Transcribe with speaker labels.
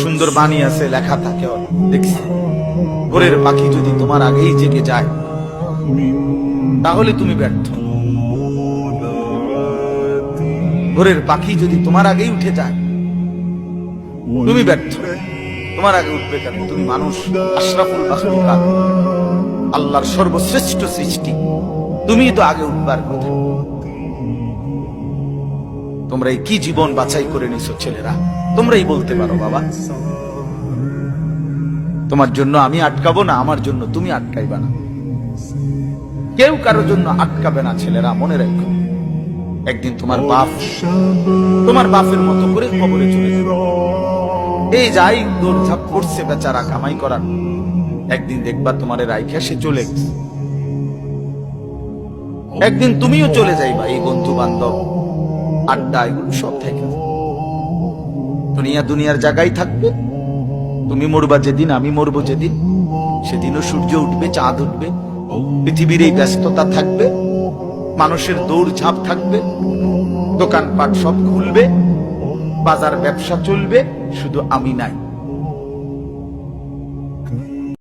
Speaker 1: সুন্দর বাণী আছে, লেখা থাকে, দেখছি ভোরের পাখি যদি তোমার আগেই জেগে যায় তাহলে তুমি ব্যর্থ। ভোরের পাখি যদি তোমার আগেই উঠে যায় তুমি ব্যর্থ। তোমার আগে উঠবে কেন? তুমি মানুষ, আশরাফুল মাখলুকাত, আল্লাহর সর্বশ্রেষ্ঠ সৃষ্টি, তুমি তো আগে উঠবার কথা। তোমরা এই কি জীবন বাছাই করে নিছো ছেলেরা? তোমরাই বলতে পারো বাবা। তোমার জন্য আমি আটকাবো না, আমার জন্য তুমি আটকাইবা না। কেউ কারোর জন্য আটকাবে না ছেলেরা, মনে রাখো। একদিন তোমার বাপের মতো করে কবরে চলে যাবে। এই যাই দৌড়ঝাঁপ করছে বেচারা কামাই করার, একদিন দেখবা তোমারে রাইখা সে চলে গেছে। একদিন তুমিও চলে যাইবা। এই বন্ধু বান্ধব আড্ডা এগুলো সব থেকে দুনিয়ার জায়গায় থাকবে। তুমি মরবা যেদিন, আমি মরবো যেদিন, সেদিনও সূর্য উঠবে, চাঁদ উঠবে, পৃথিবীর এই ব্যস্ততা থাকবে, মানুষের দৌড়ঝাঁপ থাকবে, দোকানপাট সব খুলবে, বাজার ব্যবসা চলবে, শুধু আমি নাই।